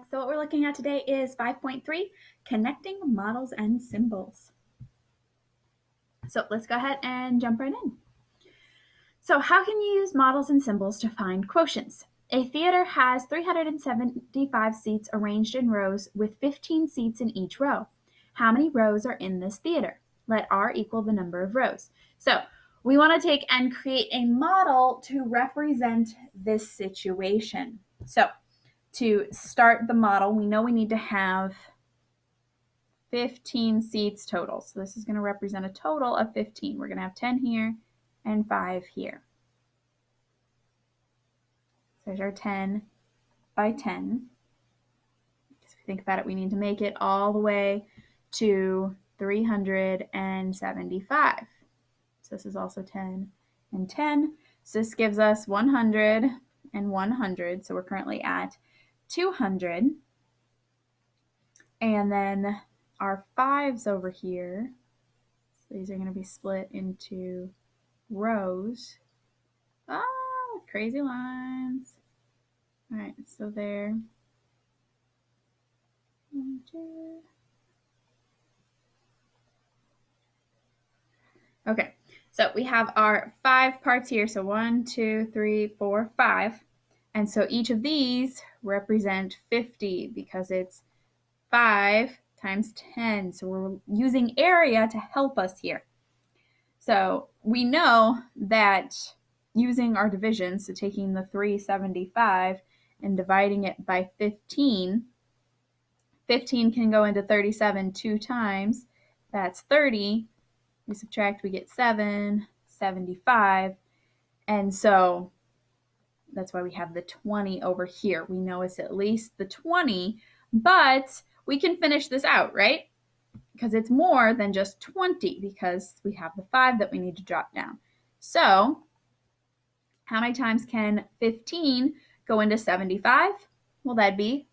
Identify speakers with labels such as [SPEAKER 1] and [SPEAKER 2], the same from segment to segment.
[SPEAKER 1] So what we're looking at today is 5.3, connecting models and symbols. So let's go ahead and jump right in. So how can you use models and symbols to find quotients? A theater has 375 seats arranged in rows with 15 seats in each row. How many rows are in this theater? Let R equal the number of rows. So we want to take and create a model to represent this situation. So to start the model, we know we need to have 15 seats total. So this is going to represent a total of 15. We're going to have 10 here and 5 here. So there's our 10 by 10. If we think about it, we need to make it all the way to 375. So this is also 10 and 10. So this gives us 100 and 100. So we're currently at 200. And then our 5s over here, so these are going to be split into rows. Oh, crazy lines. All right, so there. 1, 2. Okay, so we have our 5 parts here. So 1, 2, 3, 4, 5. And so each of these represent 50 because it's 5 times 10. So we're using area to help us here. So we know that using our division, so taking the 375 and dividing it by 15, 15 can go into 37 2 times. That's 30. We subtract, we get 7, 75. And so that's why we have the 20 over here. We know it's at least the 20, but we can finish this out, right? Because it's more than just 20 because we have the 5 that we need to drop down. So how many times can 15 go into 75? Well, that'd be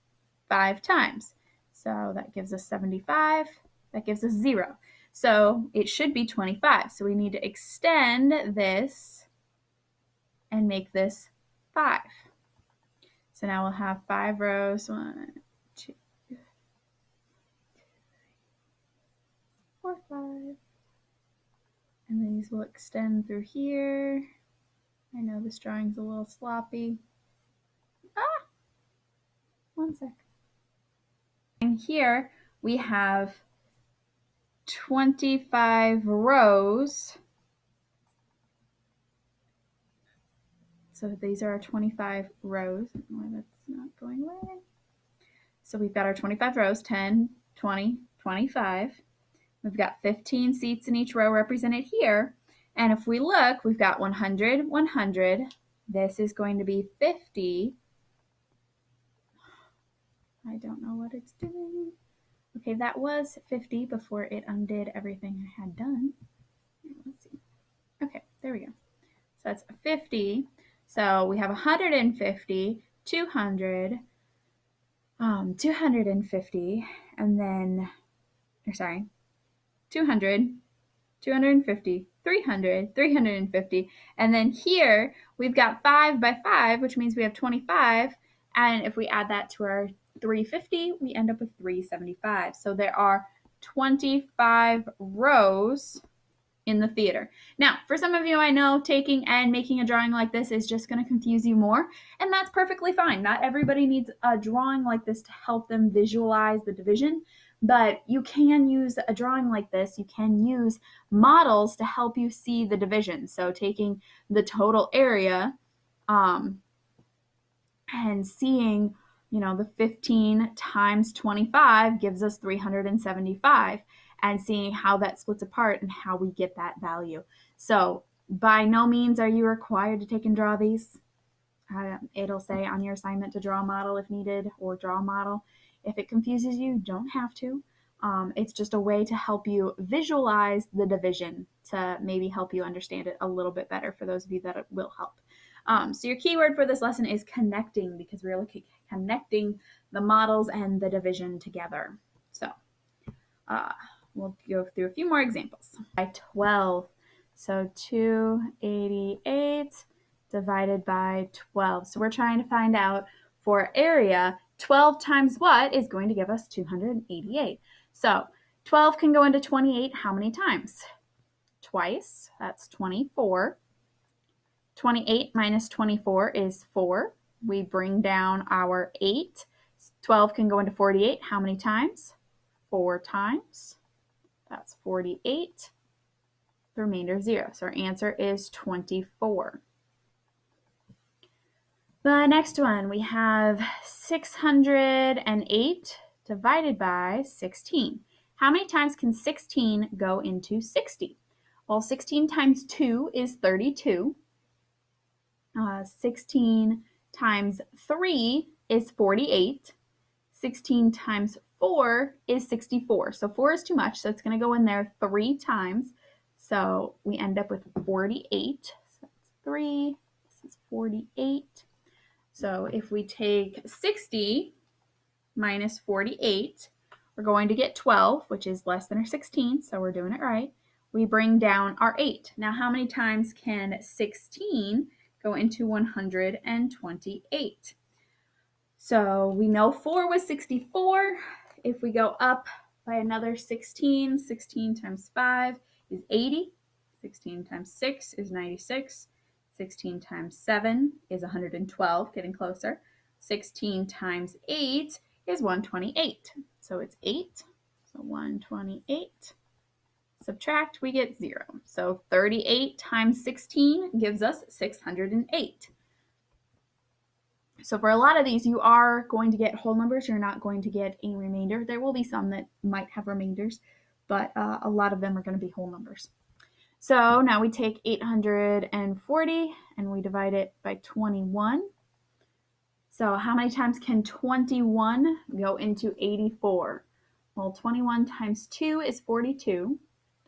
[SPEAKER 1] 5 times. So that gives us 75. That gives us 0. So it should be 25. So we need to extend this and make this 5. So now we'll have 5 rows. 1, 2, 3, 4, 5. And these will extend through here. I know this drawing's a little sloppy. One sec. And here we have 25 rows. So these are our 25 rows. Oh, that's not going away. So we've got our 25 rows, 10, 20, 25. We've got 15 seats in each row represented here. And if we look, we've got 100, 100. This is going to be 50. I don't know what it's doing. Okay, that was 50 before it undid everything I had done. Let's see. Okay, there we go. So that's 50. So we have 150, 200, 250, and then, 200, 250, 300, 350. And then here we've got 5 by 5, which means we have 25. And if we add that to our 350, we end up with 375. So there are 25 rows in the theater. Now, for some of you, I know taking and making a drawing like this is just going to confuse you more, and that's perfectly fine. Not everybody needs a drawing like this to help them visualize the division, but you can use a drawing like this. You can use models to help you see the division. So taking the total area and seeing, the 15 times 25 gives us 375. And seeing how that splits apart and how we get that value. So by no means are you required to take and draw these. It'll say on your assignment to draw a model if needed, or draw a model. If it confuses you, don't have to. It's just a way to help you visualize the division, to maybe help you understand it a little bit better for those of you that it will help. So your keyword for this lesson is connecting, because we're looking at connecting the models and the division together. So we'll go through a few more examples. By 12, so 288 divided by 12. So we're trying to find out for area 12 times what is going to give us 288. So 12 can go into 28 how many times? Twice. That's 24. 28 minus 24 is 4. We bring down our 8. 12 can go into 48 how many times? 4 times. That's 48. The remainder is 0. So our answer is 24. The next one, we have 608 divided by 16. How many times can 16 go into 60? Well, 16 times 2 is 32. 16 times 3 is 48. 16 times 4 is 64. So 4 is too much, so it's going to go in there 3 times. So we end up with 48. So that's 3. This is 48. So if we take 60 minus 48, we're going to get 12, which is less than our 16, so we're doing it right. We bring down our 8. Now, how many times can 16 go into 128? So we know 4 was 64. If we go up by another 16, 16 times 5 is 80. 16 times 6 is 96. 16 times 7 is 112, getting closer. 16 times 8 is 128. So it's 8. So 128. Subtract, we get 0. So 38 times 16 gives us 608. So for a lot of these, you are going to get whole numbers. You're not going to get a remainder. There will be some that might have remainders, but a lot of them are going to be whole numbers. So now we take 840 and we divide it by 21. So how many times can 21 go into 84? Well, 21 times 2 is 42.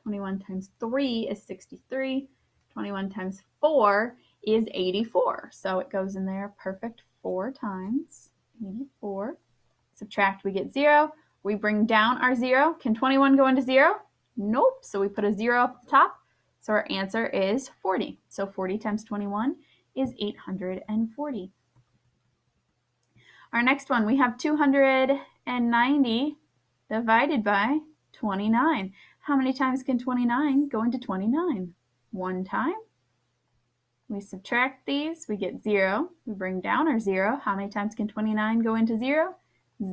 [SPEAKER 1] 21 times 3 is 63. 21 times 4 is 84. So it goes in there perfect 4 times. 84. Subtract, we get 0. We bring down our 0. Can 21 go into 0? Nope. So we put a 0 up at the top. So our answer is 40. So 40 times 21 is 840. Our next one, we have 290 divided by 29. How many times can 29 go into 29? 1 time. We subtract these, we get 0. We bring down our 0. How many times can 29 go into 0?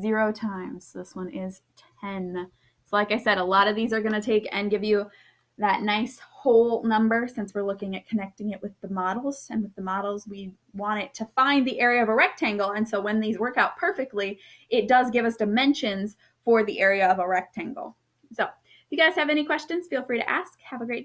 [SPEAKER 1] 0 times. This one is 10. So like I said, a lot of these are going to take and give you that nice whole number since we're looking at connecting it with the models. And with the models, we want it to find the area of a rectangle. And so when these work out perfectly, it does give us dimensions for the area of a rectangle. So if you guys have any questions, feel free to ask. Have a great day.